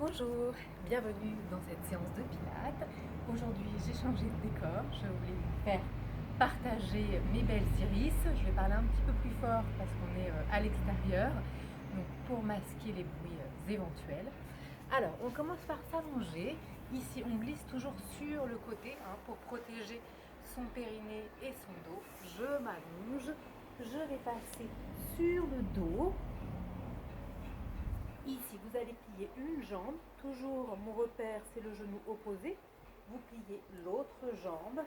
Bonjour, bienvenue dans cette séance de pilates. Aujourd'hui, j'ai changé de décor. Je voulais vous faire partager mes belles iris. Je vais parler un petit peu plus fort parce qu'on est à l'extérieur, donc pour masquer les bruits éventuels. Alors, on commence par s'allonger. Ici, on glisse toujours sur le côté pour protéger son périnée et son dos. Je m'allonge. Je vais passer sur le dos. Ici, vous allez plier une jambe. Toujours, mon repère, c'est le genou opposé. Vous pliez l'autre jambe.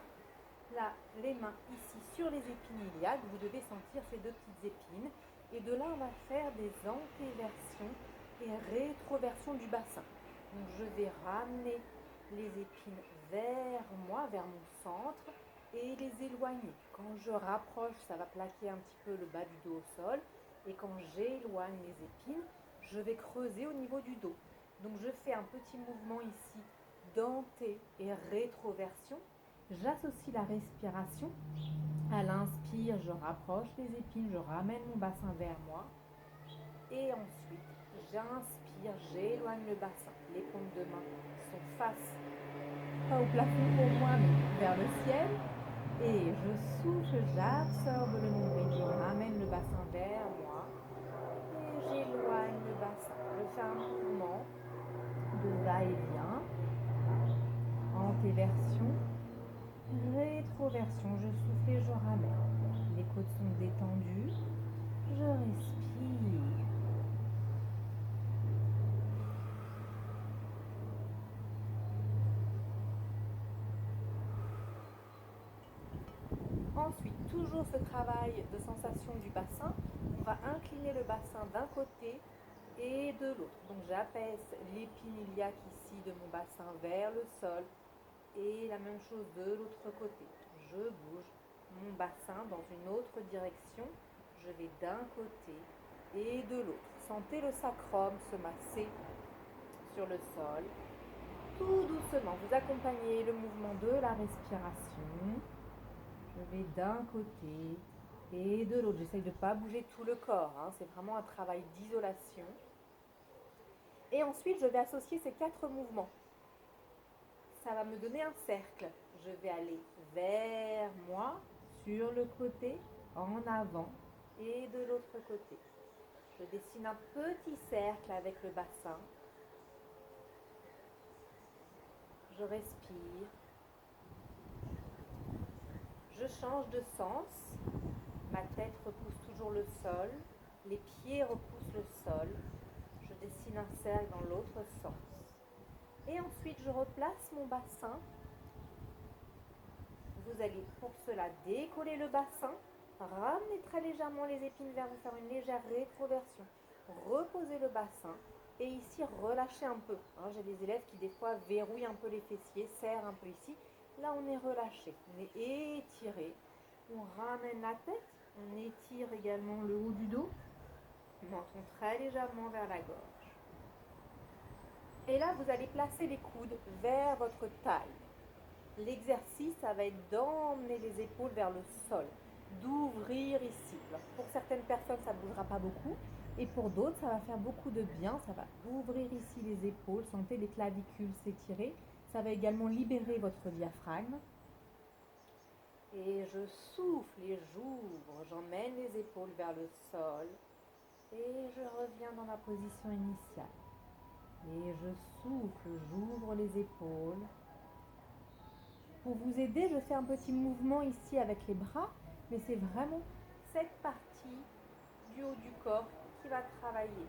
Là, les mains ici sur les épines iliaques. Vous devez sentir ces deux petites épines. Et de là, on va faire des antéversions et rétroversions du bassin. Donc, je vais ramener les épines vers moi, vers mon centre, et les éloigner. Quand je rapproche, ça va plaquer un petit peu le bas du dos au sol. Et quand j'éloigne les épines, je vais creuser au niveau du dos. Donc je fais un petit mouvement ici denté et rétroversion. J'associe la respiration. À l'inspire, je rapproche les épines, je ramène mon bassin vers moi. Et ensuite, j'inspire, j'éloigne le bassin. Les paumes de main sont face, pas au plafond pour moi, mais vers le ciel. Et je souffle, j'absorbe le nombril, je ramène le bassin vers moi. Et j'éloigne le bassin. Je fais un mouvement de va-et-vient, antéversion, rétroversion. Je souffle et je ramène. Les côtes sont détendues. Je respire. Ensuite, toujours ce travail de sensation du bassin. On va incliner le bassin d'un côté et de l'autre. Donc j'apaise l'épine iliaque ici de mon bassin vers le sol. Et la même chose de l'autre côté. Je bouge mon bassin dans une autre direction. Je vais d'un côté et de l'autre. Sentez le sacrum se masser sur le sol. Tout doucement, vous accompagnez le mouvement de la respiration. Je vais d'un côté et de l'autre. J'essaye de ne pas bouger tout le corps. C'est vraiment un travail d'isolation. Et ensuite, je vais associer ces 4 mouvements. Ça va me donner un cercle. Je vais aller vers moi, sur le côté, en avant et de l'autre côté. Je dessine un petit cercle avec le bassin. Je respire. Je change de sens. Ma tête repousse toujours le sol. Les pieds repoussent le sol. Je dessine un cercle dans l'autre sens. Et ensuite, je replace mon bassin. Vous allez pour cela décoller le bassin, ramener très légèrement les épines vers vous, faire une légère rétroversion, reposer le bassin et ici relâcher un peu. J'ai des élèves qui des fois verrouillent un peu les fessiers, serrent un peu ici. Là on est relâché, on est étiré. On ramène la tête, on étire également le haut du dos, menton très légèrement vers la gorge. Et là vous allez placer les coudes vers votre taille. L'exercice, ça va être d'emmener les épaules vers le sol, d'ouvrir ici. Alors, pour certaines personnes, ça ne bougera pas beaucoup. Et pour d'autres, ça va faire beaucoup de bien. Ça va ouvrir ici les épaules. Sentez les clavicules s'étirer. Ça va également libérer votre diaphragme. Et je souffle et j'ouvre. J'emmène les épaules vers le sol. Et je reviens dans ma position initiale. Et je souffle, j'ouvre les épaules. Pour vous aider, je fais un petit mouvement ici avec les bras, mais c'est vraiment cette partie du haut du corps qui va travailler.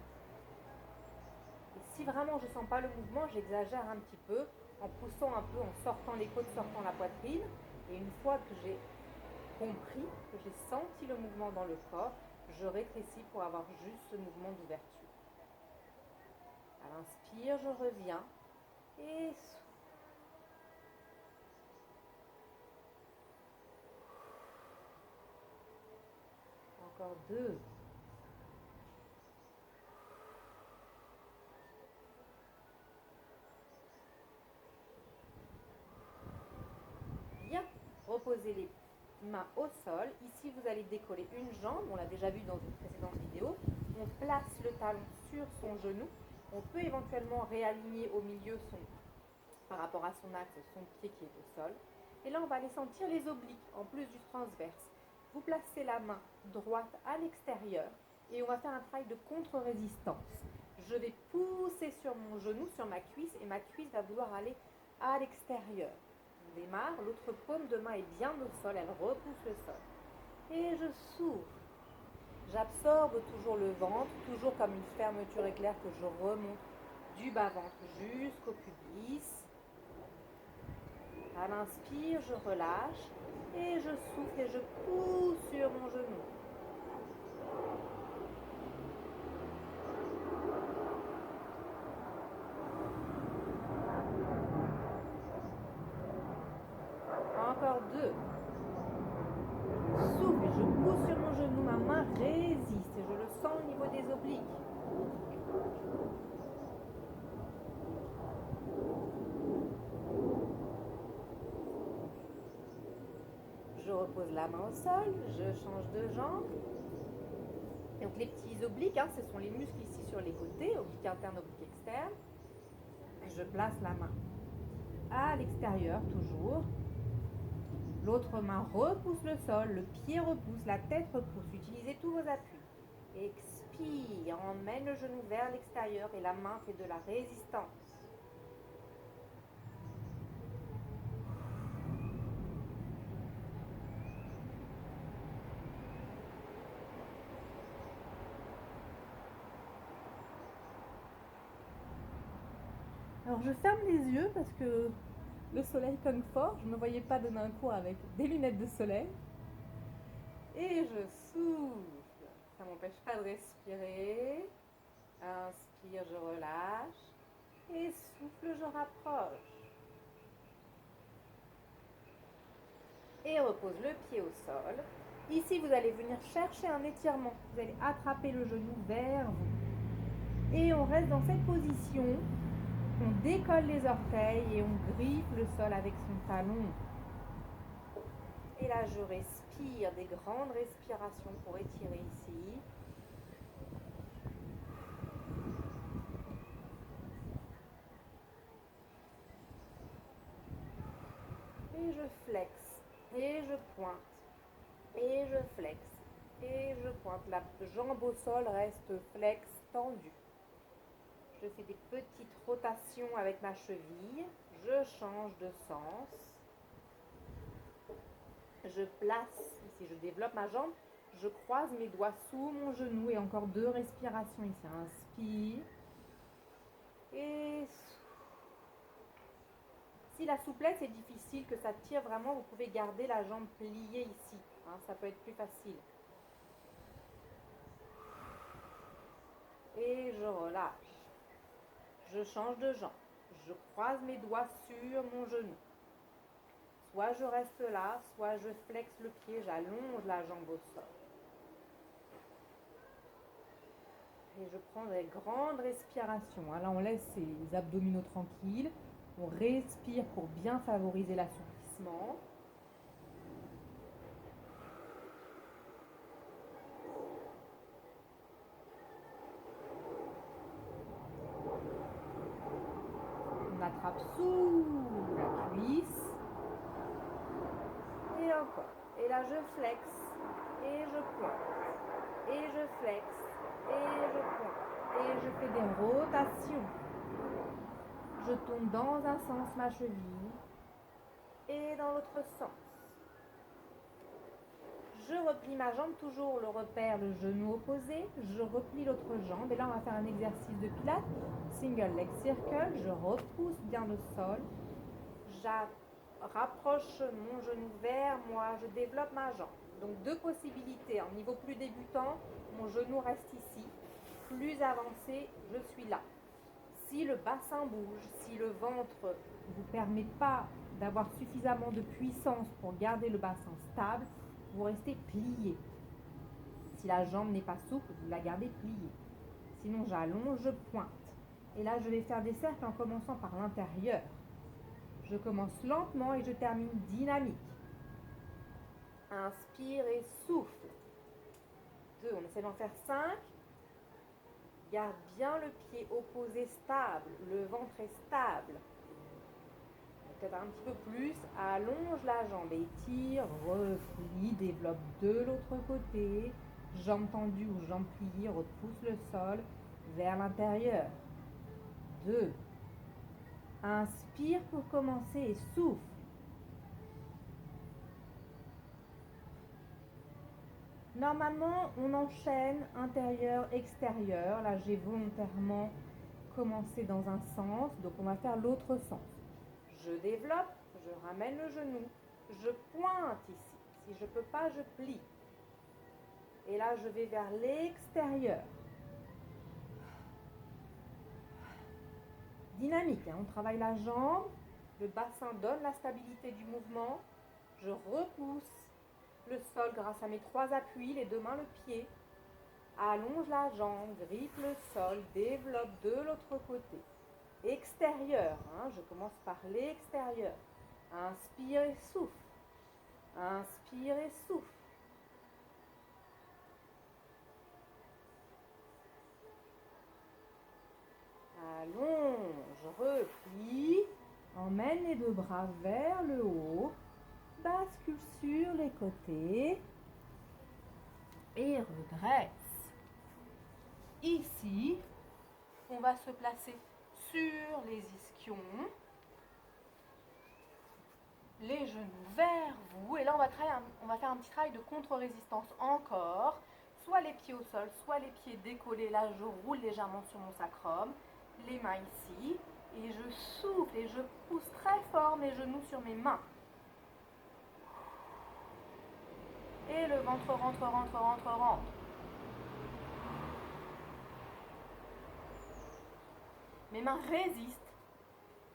Et si vraiment je ne sens pas le mouvement, j'exagère un petit peu en poussant un peu, en sortant les côtes, sortant la poitrine. Et une fois que j'ai compris, que j'ai senti le mouvement dans le corps, je rétrécis pour avoir juste ce mouvement d'ouverture. À l'inspire, je reviens et encore 2. Bien, reposez les mains au sol. Ici, vous allez décoller une jambe. On l'a déjà vu dans une précédente vidéo. On place le talon sur son genou. On peut éventuellement réaligner au milieu par rapport à son axe, son pied qui est au sol. Et là, on va aller sentir les obliques, en plus du transverse. Vous placez la main droite à l'extérieur et on va faire un travail de contre-résistance. Je vais pousser sur mon genou, sur ma cuisse, et ma cuisse va vouloir aller à l'extérieur. On démarre, l'autre paume de main est bien au sol, elle repousse le sol. Et je souffle. J'absorbe toujours le ventre, toujours comme une fermeture éclair que je remonte du bas-ventre jusqu'au pubis. À l'inspire, je relâche et je souffle et je pousse sur mon genou. Encore 2. Souffle, je pousse sur mon genou, ma main résiste et je le sens au niveau des obliques. Je repose la main au sol, je change de jambe. Donc les petits obliques, ce sont les muscles ici sur les côtés, oblique interne, oblique externe. Je place la main à l'extérieur toujours. L'autre main repousse le sol, le pied repousse, la tête repousse. Utilisez tous vos appuis. Expire, emmène le genou vers l'extérieur et la main fait de la résistance. Alors je ferme les yeux parce que le soleil cogne fort. Je ne me voyais pas donner un cours avec des lunettes de soleil. Et je souffle. Ça ne m'empêche pas de respirer. Inspire, je relâche. Et souffle, je rapproche. Et repose le pied au sol. Ici, vous allez venir chercher un étirement. Vous allez attraper le genou vers vous. Et on reste dans cette position. On décolle les orteils et on griffe le sol avec son talon. Et là, je respire des grandes respirations pour étirer ici. Et je flexe. Et je pointe. Et je flexe. Et je pointe. La jambe au sol reste flexe, tendue. Je fais des petites rotations avec ma cheville. Je change de sens. Je place, ici je développe ma jambe. Je croise mes doigts sous mon genou et encore 2 respirations ici. Inspire. Et si la souplesse est difficile, que ça tire vraiment, vous pouvez garder la jambe pliée ici. Ça peut être plus facile. Et je relâche. Je change de jambe. Je croise mes doigts sur mon genou. Soit je reste là, soit je flexe le pied, j'allonge la jambe au sol. Et je prends des grandes respirations. Là, on laisse les abdominaux tranquilles. On respire pour bien favoriser l'assouplissement. On attrape sous la cuisse. Et encore. Et là, je flexe. Et je pointe. Et je flexe. Et je pointe. Et je fais des rotations. Je tourne dans un sens ma cheville et dans l'autre sens. Je replie ma jambe, toujours le repère, le genou opposé. Je replie l'autre jambe et là on va faire un exercice de pilates. Single leg circle, je repousse bien le sol. Je rapproche mon genou vers moi, je développe ma jambe. Donc 2 possibilités. En niveau plus débutant, mon genou reste ici. Plus avancé, je suis là. Si le bassin bouge, si le ventre ne vous permet pas d'avoir suffisamment de puissance pour garder le bassin stable, vous restez plié. Si la jambe n'est pas souple, vous la gardez pliée. Sinon, j'allonge, je pointe. Et là, je vais faire des cercles en commençant par l'intérieur. Je commence lentement et je termine dynamique. Inspire et souffle. 2, on essaie d'en faire 5. Garde bien le pied opposé stable, le ventre est stable. Peut-être un petit peu plus, allonge la jambe, étire, replie, développe de l'autre côté. Jambe tendue ou jambe pliée, repousse le sol vers l'intérieur. 2. Inspire pour commencer et souffle. Normalement, on enchaîne intérieur, extérieur. Là, j'ai volontairement commencé dans un sens, donc on va faire l'autre sens. Je développe, je ramène le genou, je pointe ici. Si je ne peux pas, je plie. Et là, je vais vers l'extérieur. Dynamique, hein. On travaille la jambe, le bassin donne la stabilité du mouvement. Je repousse le sol grâce à mes 3 appuis, les 2 mains, le pied. Allonge la jambe, grippe le sol, développe de l'autre côté. Extérieur, hein, je commence par l'extérieur. Inspire et souffle. Inspire et souffle. Allonge, replie. Emmène les 2 bras vers le haut. Bascule sur les côtés. Et redresse. Ici, on va se placer sur les ischions, les genoux vers vous. Et là, on va faire un petit travail de contre-résistance encore. Soit les pieds au sol, soit les pieds décollés. Là, je roule légèrement sur mon sacrum. Les mains ici. Et je souffle et je pousse très fort mes genoux sur mes mains. Et le ventre rentre, rentre, rentre, rentre. Mes mains résistent.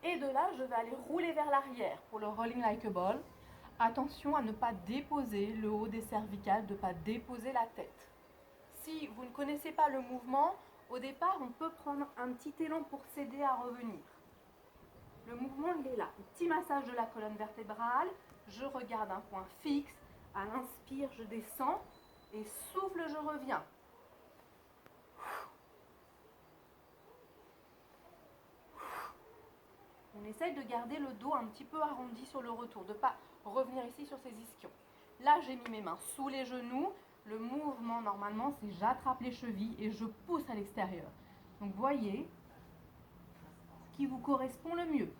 Et de là, je vais aller rouler vers l'arrière pour le rolling like a ball. Attention à ne pas déposer le haut des cervicales, de ne pas déposer la tête. Si vous ne connaissez pas le mouvement, au départ, on peut prendre un petit élan pour s'aider à revenir. Le mouvement, il est là. Un petit massage de la colonne vertébrale. Je regarde un point fixe. À l'inspire, je descends. Et souffle, je reviens. On essaye de garder le dos un petit peu arrondi sur le retour, de ne pas revenir ici sur ces ischions. Là, j'ai mis mes mains sous les genoux. Le mouvement, normalement, c'est j'attrape les chevilles et je pousse à l'extérieur. Donc, voyez ce qui vous correspond le mieux.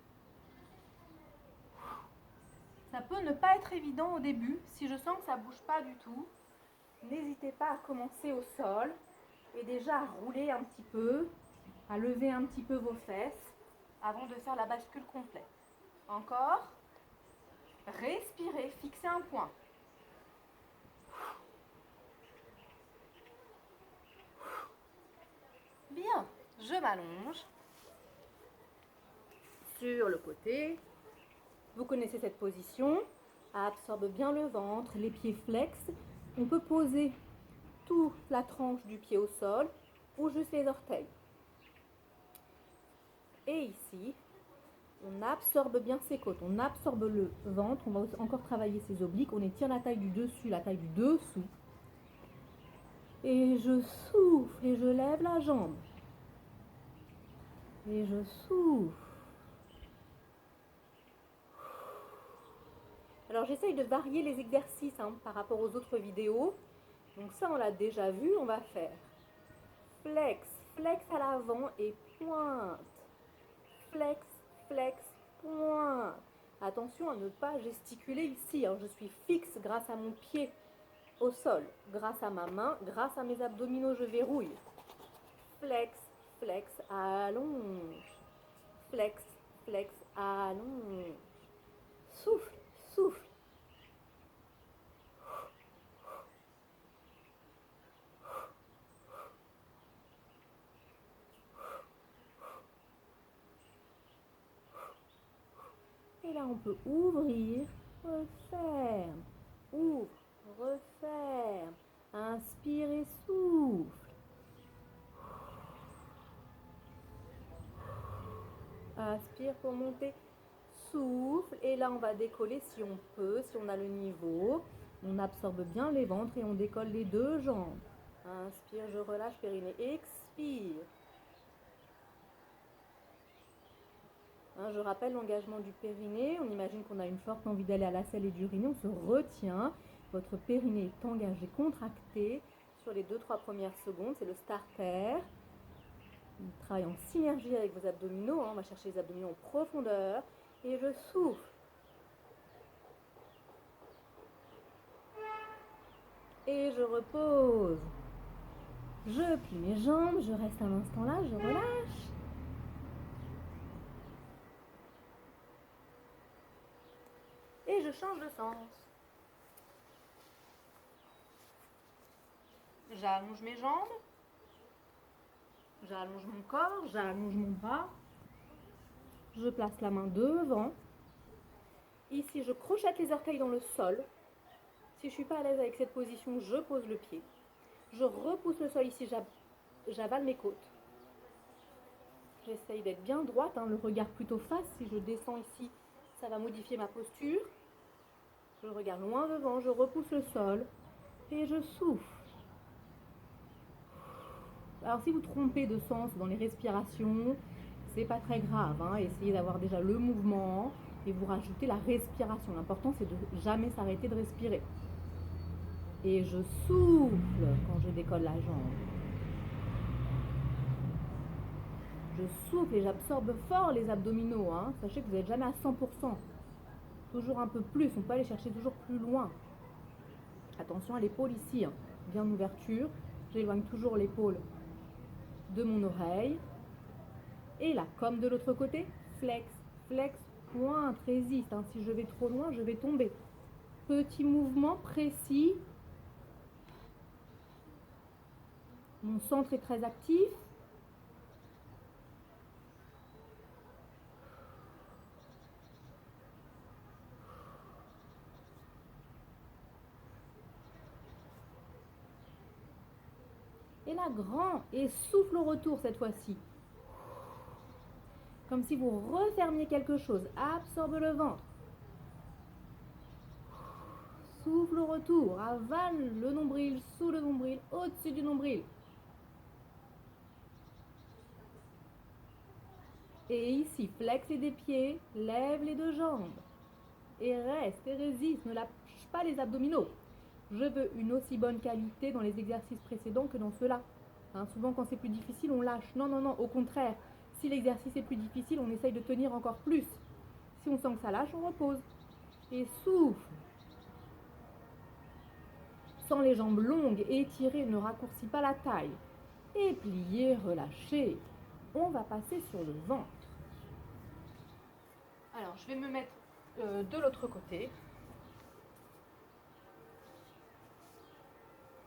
Ça peut ne pas être évident au début. Si je sens que ça ne bouge pas du tout, n'hésitez pas à commencer au sol et déjà à rouler un petit peu, à lever un petit peu vos fesses avant de faire la bascule complète. Encore. Respirez, fixez un point. Bien, je m'allonge sur le côté. Vous connaissez cette position. Absorbe bien le ventre, les pieds flex. On peut poser toute la tranche du pied au sol ou juste les orteils. Et ici, on absorbe bien ses côtes, on absorbe le ventre, on va encore travailler ses obliques, on étire la taille du dessus, la taille du dessous. Et je souffle et je lève la jambe. Et je souffle. Alors j'essaye de varier les exercices par rapport aux autres vidéos. Donc ça on l'a déjà vu, on va faire flex, flex à l'avant et pointe. Flex, flex, pointe. Attention à ne pas gesticuler ici. Je suis fixe grâce à mon pied au sol. Grâce à ma main, grâce à mes abdominaux, je verrouille. Flex, flex, allonge. Flex, flex, allonge. Souffle, souffle. Et là, on peut ouvrir, referme, ouvre, referme, inspire et souffle. Inspire pour monter, souffle. Et là, on va décoller si on peut, si on a le niveau. On absorbe bien les ventres et on décolle les 2 jambes. Inspire, je relâche, périnée, expire. expire. Hein, je rappelle l'engagement du périnée. On imagine qu'on a une forte envie d'aller à la selle et d'uriner. On se retient. Votre périnée est engagé, contracté sur les 2-3 premières secondes. C'est le starter. Il travaille en synergie avec vos abdominaux. On va chercher les abdominaux en profondeur. Et je souffle. Et je repose. Je plie mes jambes. Je reste un instant là. Je relâche. Et je change de sens. J'allonge mes jambes. J'allonge mon corps. J'allonge mon bras. Je place la main devant. Ici, je crochette les orteils dans le sol. Si je ne suis pas à l'aise avec cette position, je pose le pied. Je repousse le sol ici, j'avale mes côtes. J'essaye d'être bien droite, le regard plutôt face. Si je descends ici, ça va modifier ma posture. Je regarde loin devant, je repousse le sol et je souffle. Alors si vous trompez de sens dans les respirations, c'est pas très grave. Essayez d'avoir déjà le mouvement et vous rajoutez la respiration. L'important, c'est de jamais s'arrêter de respirer. Et je souffle quand je décolle la jambe. Je souffle et j'absorbe fort les abdominaux. Sachez que vous n'êtes jamais à 100%. Toujours un peu plus. On peut aller chercher toujours plus loin. Attention à l'épaule ici. Bien d'ouverture. J'éloigne toujours l'épaule de mon oreille. Et là, comme de l'autre côté, flex, flex, pointe, résiste. Si je vais trop loin, je vais tomber. Petit mouvement précis. Mon centre est très actif. Et là, grand. Et souffle au retour cette fois-ci. Comme si vous refermiez quelque chose. Absorbe le ventre. Souffle au retour. Avale le nombril, sous le nombril, au-dessus du nombril. Et ici, flex les deux pieds, lève les deux jambes. Et reste et résiste, ne lâche pas les abdominaux. Je veux une aussi bonne qualité dans les exercices précédents que dans ceux-là. Souvent, quand c'est plus difficile, on lâche. Non, non, non, au contraire. Si l'exercice est plus difficile, on essaye de tenir encore plus. Si on sent que ça lâche, on repose. Et souffle. Sans les jambes longues, étirez, ne raccourcis pas la taille. Et pliez, relâchez. On va passer sur le ventre. Alors, je vais me mettre de l'autre côté.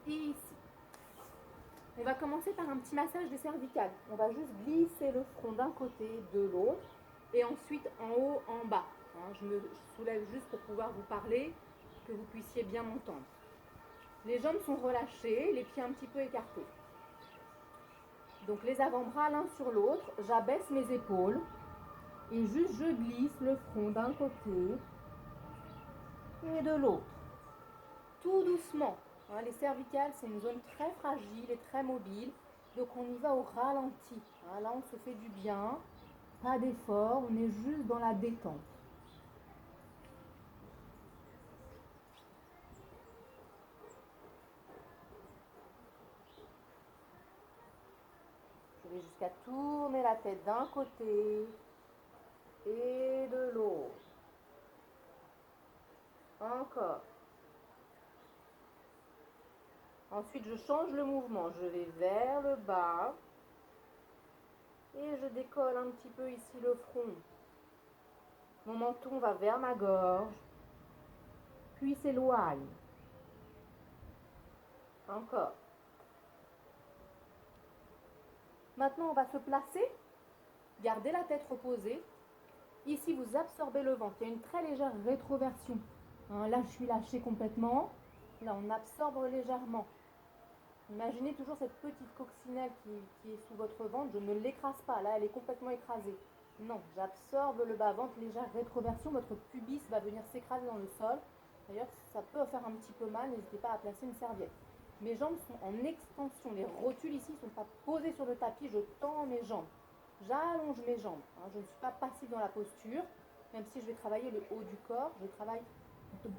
Ici. On va commencer par un petit massage des cervicales. On va juste glisser le front d'un côté, de l'autre, et ensuite en haut, en bas. Je me soulève juste pour pouvoir vous parler, que vous puissiez bien m'entendre. Les jambes sont relâchées, les pieds un petit peu écartés. Donc les avant-bras l'un sur l'autre, j'abaisse mes épaules et juste je glisse le front d'un côté et de l'autre. Tout doucement. Les cervicales, c'est une zone très fragile et très mobile. Donc on y va au ralenti. Là, on se fait du bien. Pas d'effort, on est juste dans la détente. Je vais jusqu'à tourner la tête d'un côté et de l'autre. Encore. Ensuite, je change le mouvement. Je vais vers le bas. Et je décolle un petit peu ici le front. Mon menton va vers ma gorge. Puis s'éloigne. Encore. Maintenant, on va se placer. Gardez la tête reposée. Ici, vous absorbez le ventre. Il y a une très légère rétroversion. Là, je suis lâchée complètement. Là, on absorbe légèrement. Imaginez toujours cette petite coccinelle qui est sous votre ventre. Je ne l'écrase pas. Là, elle est complètement écrasée. Non, j'absorbe le bas-ventre, légère rétroversion. Votre pubis va venir s'écraser dans le sol. D'ailleurs, ça peut faire un petit peu mal. N'hésitez pas à placer une serviette. Mes jambes sont en extension. Les rotules ici ne sont pas posées sur le tapis. Je tends mes jambes. J'allonge mes jambes. Je ne suis pas passive dans la posture. Même si je vais travailler le haut du corps, je travaille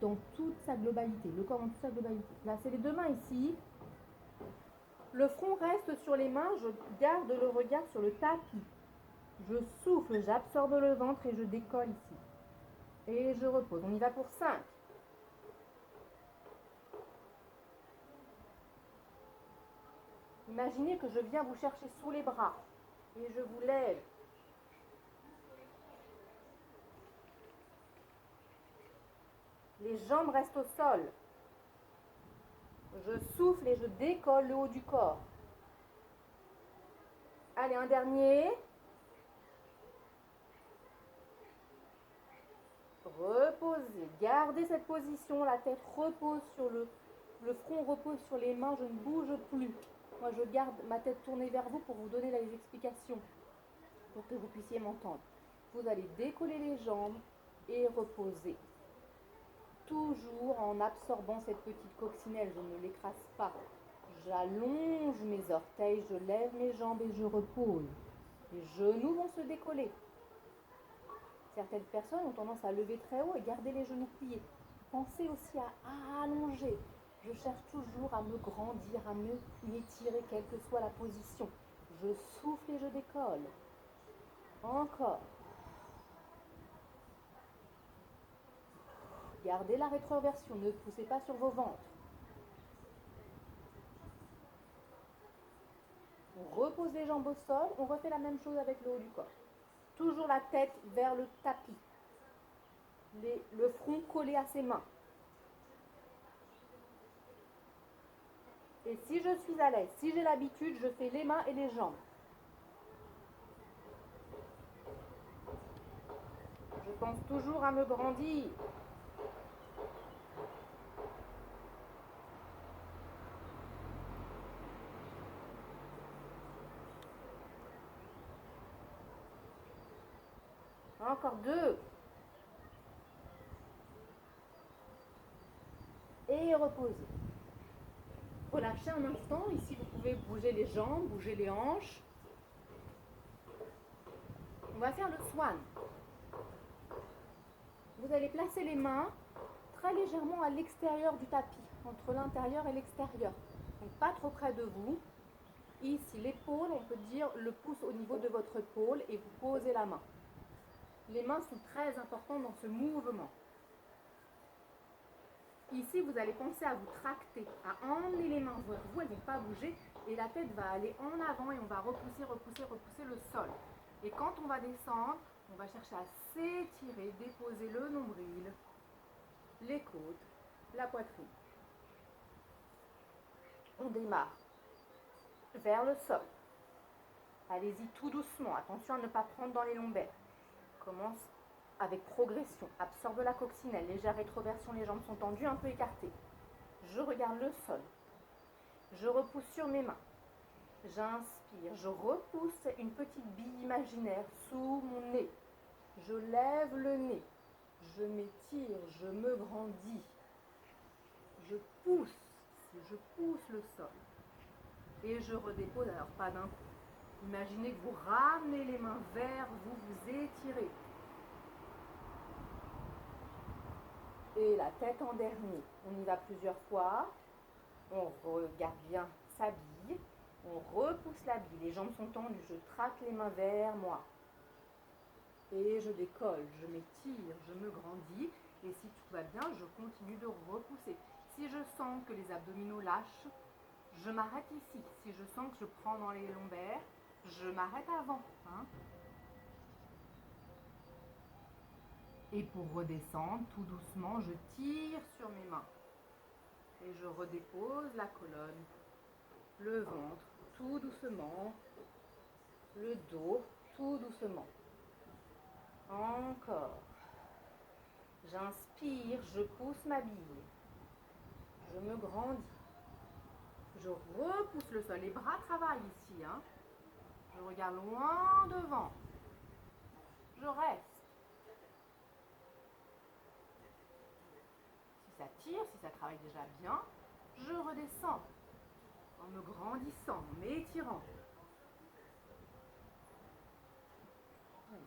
dans toute sa globalité. Le corps dans toute sa globalité. Là, c'est les deux mains ici. Le front reste sur les mains. Je garde le regard sur le tapis. Je souffle, j'absorbe le ventre et je décolle ici. Et je repose. On y va pour 5. Imaginez que je viens vous chercher sous les bras et je vous lève. Les jambes restent au sol. Je souffle et je décolle le haut du corps. Allez, un dernier. Reposez. Gardez cette position. La tête repose sur le front repose sur les mains. Je ne bouge plus. Moi, je garde ma tête tournée vers vous pour vous donner les explications, pour que vous puissiez m'entendre. Vous allez décoller les jambes et reposer. Toujours en absorbant cette petite coccinelle, je ne l'écrase pas. J'allonge mes orteils, je lève mes jambes et je repose. Les genoux vont se décoller. Certaines personnes ont tendance à lever très haut et garder les genoux pliés. Pensez aussi à allonger. Je cherche toujours à me grandir, à m'étirer, quelle que soit la position. Je souffle et je décolle. Encore. Gardez la rétroversion, ne poussez pas sur vos ventres. On repose les jambes au sol, on refait la même chose avec le haut du corps. Toujours la tête vers le tapis. Le front collé à ses mains. Et si je suis à l'aise, si j'ai l'habitude, je fais les mains et les jambes. Je pense toujours à me grandir. Encore 2. Et reposez. Relâchez un instant. Ici, vous pouvez bouger les jambes, bouger les hanches. On va faire le swan. Vous allez placer les mains très légèrement à l'extérieur du tapis, entre l'intérieur et l'extérieur. Donc pas trop près de vous. Ici, l'épaule, on peut dire le pouce au niveau de votre épaule et vous posez la main. Les mains sont très importantes dans ce mouvement. Ici, vous allez penser à vous tracter, à emmener les mains vers vous, elles ne vont pas bouger et la tête va aller en avant et on va repousser le sol. Et quand on va descendre, on va chercher à s'étirer, déposer le nombril, les côtes, la poitrine. On démarre vers le sol. Allez-y tout doucement, attention à ne pas prendre dans les lombaires. Commence avec progression, absorbe la coccinelle, légère rétroversion, les jambes sont tendues, un peu écartées. Je regarde le sol. Je repousse sur mes mains. J'inspire, je repousse une petite bille imaginaire sous mon nez. Je lève le nez. Je m'étire, je me grandis. Je pousse le sol. Et je redépose, alors pas d'un coup. Imaginez que vous ramenez les mains vers vous, vous étirez. Et la tête en dernier. On y va plusieurs fois. On regarde bien sa bille. On repousse la bille. Les jambes sont tendues. Je traque les mains vers moi. Et je décolle. Je m'étire. Je me grandis. Et si tout va bien, je continue de repousser. Si je sens que les abdominaux lâchent, je m'arrête ici. Si je sens que je prends dans les lombaires, je m'arrête avant. Et pour redescendre, tout doucement, je tire sur mes mains. Et je redépose la colonne, le ventre, tout doucement, le dos, tout doucement. Encore. J'inspire, je pousse ma bille. Je me grandis. Je repousse le sol. Les bras travaillent ici. Je regarde loin devant. Je reste. Si ça tire, si ça travaille déjà bien, je redescends. en me grandissant, en m'étirant.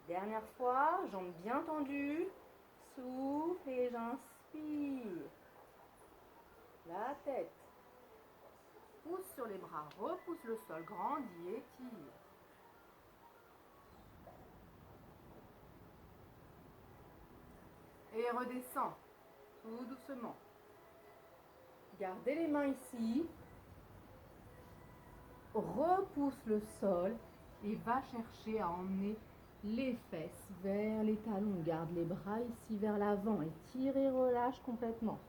Dernière fois, jambes bien tendues, souffle et j'inspire. La tête. Pousse sur les bras, repousse le sol, grandis, étire. Et redescends, tout doucement. Gardez les mains ici. Repousse le sol et va chercher à emmener les fesses vers les talons. Garde les bras ici vers l'avant et tire et relâche complètement.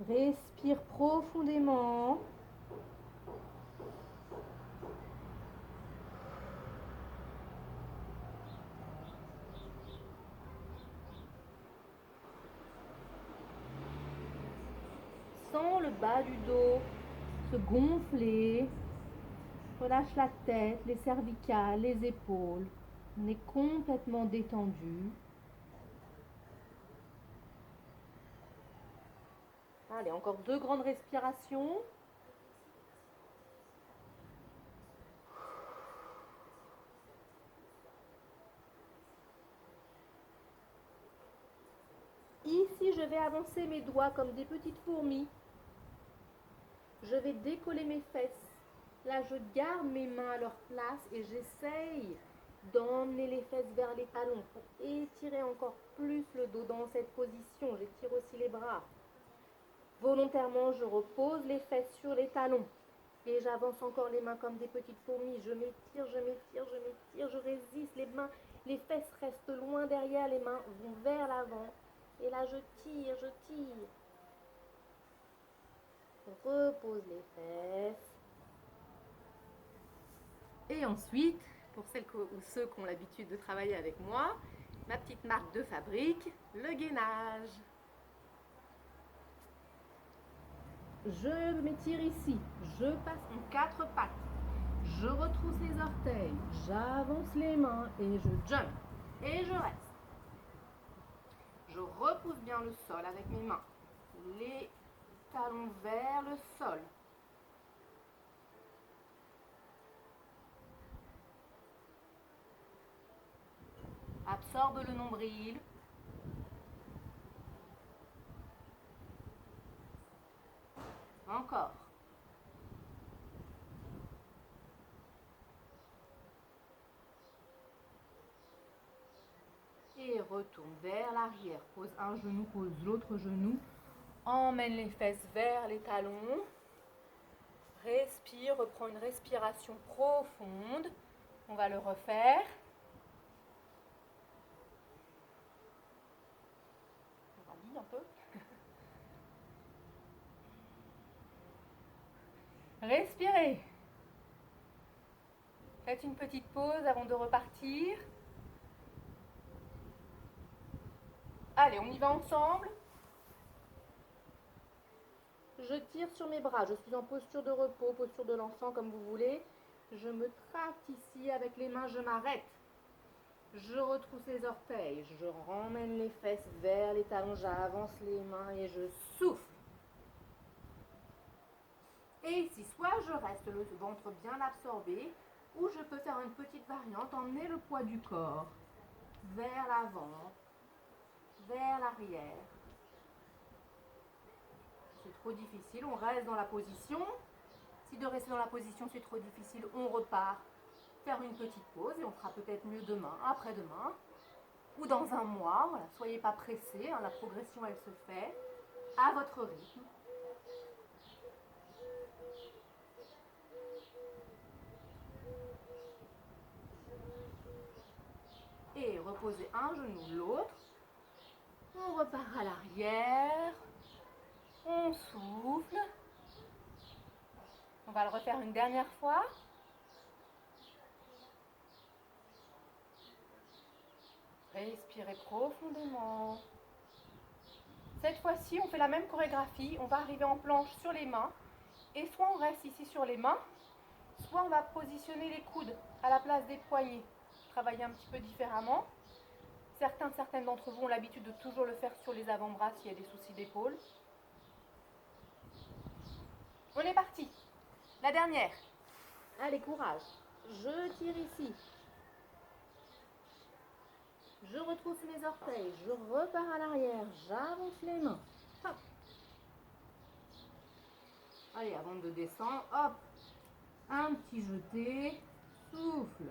Respire profondément. Sens le bas du dos se gonfler. Relâche la tête, les cervicales, les épaules. On est complètement détendu. Allez, encore 2 grandes respirations. Ici, je vais avancer mes doigts comme des petites fourmis. Je vais décoller mes fesses. Là, je garde mes mains à leur place et j'essaye d'emmener les fesses vers les talons pour étirer encore plus le dos dans cette position. J'étire aussi les bras. Volontairement, je repose les fesses sur les talons et j'avance encore les mains comme des petites fourmis. Je m'étire, je m'étire, je m'étire, je résiste. Les fesses restent loin derrière, les mains vont vers l'avant. Et là, je tire, je tire. Repose les fesses. Et ensuite, pour celles ou ceux qui ont l'habitude de travailler avec moi, ma petite marque de fabrique, le gainage. Je m'étire ici, je passe en 4 pattes, je retrousse les orteils, j'avance les mains et je jump. Et je reste. Je repousse bien le sol avec mes mains, les talons vers le sol. Absorbe le nombril. Encore. Et retourne vers l'arrière. Pose un genou, pose l'autre genou. Emmène les fesses vers les talons. Respire, reprends une respiration profonde. On va le refaire. On rhabille un peu. Respirez. Faites une petite pause avant de repartir. Allez, on y va ensemble. Je tire sur mes bras, je suis en posture de repos, posture de l'enfant comme vous voulez. Je me tracte ici avec les mains, je m'arrête. Je retrousse les orteils, je ramène les fesses vers les talons, j'avance les mains et je souffle. Et ici, soit je reste le ventre bien absorbé, ou je peux faire une petite variante, emmener le poids du corps vers l'avant, vers l'arrière. C'est trop difficile, on reste dans la position. Si de rester dans la position c'est trop difficile, on repart faire une petite pause et on fera peut-être mieux demain, après-demain ou dans un mois. Voilà, soyez pas pressés, hein, la progression elle se fait à votre rythme. Et reposez un genou, l'autre. On repart à l'arrière. On souffle. On va le refaire une dernière fois. Respirez profondément. Cette fois-ci, on fait la même chorégraphie. On va arriver en planche sur les mains. Et soit on reste ici sur les mains, soit on va positionner les coudes à la place des poignets. Travailler un petit peu différemment. Certaines d'entre vous ont l'habitude de toujours le faire sur les avant-bras s'il y a des soucis d'épaule. On est parti. La dernière. Allez, courage. Je tire ici. Je retrousse mes orteils. Je repars à l'arrière. J'avance les mains. Hop. Allez, avant de descendre, hop. Un petit jeté. Souffle.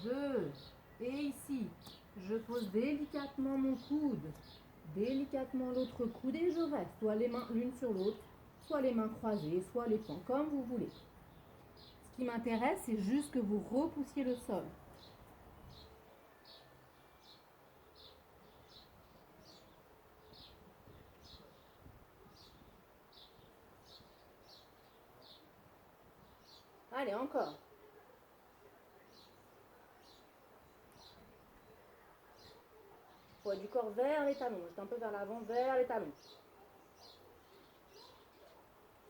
2. Et ici, je pose délicatement mon coude. Délicatement l'autre coude et je reste. Soit les mains l'une sur l'autre, soit les mains croisées, soit les poings, comme vous voulez. Ce qui m'intéresse, c'est juste que vous repoussiez le sol. Allez, encore. Poids du corps vers les talons. Juste un peu vers l'avant, vers les talons.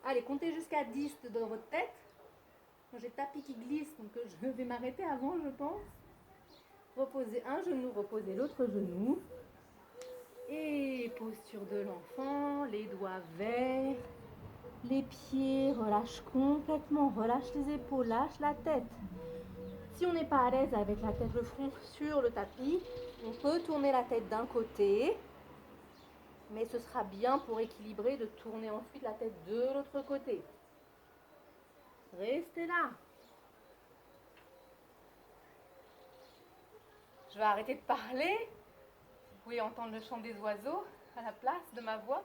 Allez, comptez jusqu'à 10 dans votre tête. Moi, j'ai tapis qui glisse, donc je vais m'arrêter avant, je pense. Reposez un genou, reposez l'autre genou. Et posture de l'enfant, les doigts vers les pieds, relâche complètement, relâche les épaules, lâche la tête. Si on n'est pas à l'aise avec la tête, le front sur le tapis, on peut tourner la tête d'un côté, mais ce sera bien pour équilibrer de tourner ensuite la tête de l'autre côté. Restez là. Je vais arrêter de parler. Vous pouvez entendre le chant des oiseaux à la place de ma voix.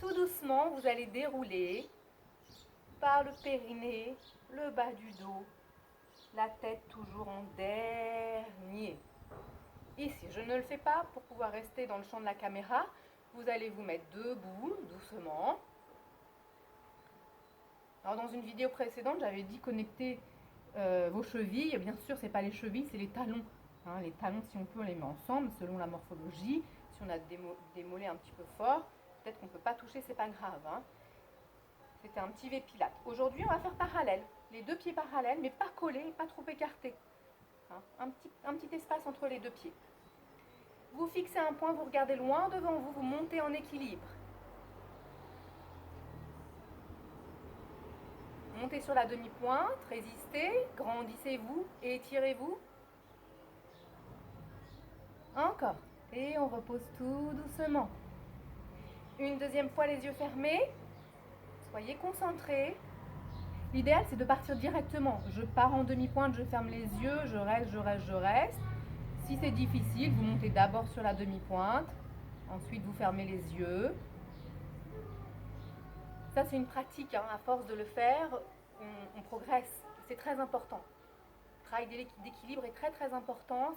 Tout doucement, vous allez dérouler par le périnée, le bas du dos, la tête toujours en dernier. Ici, je ne le fais pas pour pouvoir rester dans le champ de la caméra. Vous allez vous mettre debout, doucement. Alors, dans une vidéo précédente, j'avais dit connecter vos chevilles. Bien sûr, ce n'est pas les chevilles, c'est les talons. Hein, les talons, si on peut, on les met ensemble selon la morphologie. Si on a des mollets un petit peu forts, peut-être qu'on ne peut pas toucher, c'est pas grave. Hein. C'était un petit V-pilate. Aujourd'hui, on va faire parallèle. Les deux pieds parallèles, mais pas collés, pas trop écartés. Hein, un petit espace entre les deux pieds. Vous fixez un point, vous regardez loin devant vous, vous montez en équilibre. Montez sur la demi-pointe, résistez, grandissez-vous et étirez-vous. Encore. Et on repose tout doucement. Une deuxième fois, les yeux fermés. Soyez concentrés. L'idéal, c'est de partir directement. Je pars en demi-pointe, je ferme les yeux, je reste, je reste, je reste. Si c'est difficile, vous montez d'abord sur la demi-pointe. Ensuite, vous fermez les yeux. Ça, c'est une pratique. Hein. À force de le faire, on progresse. C'est très important. Le travail d'équilibre est très, très important.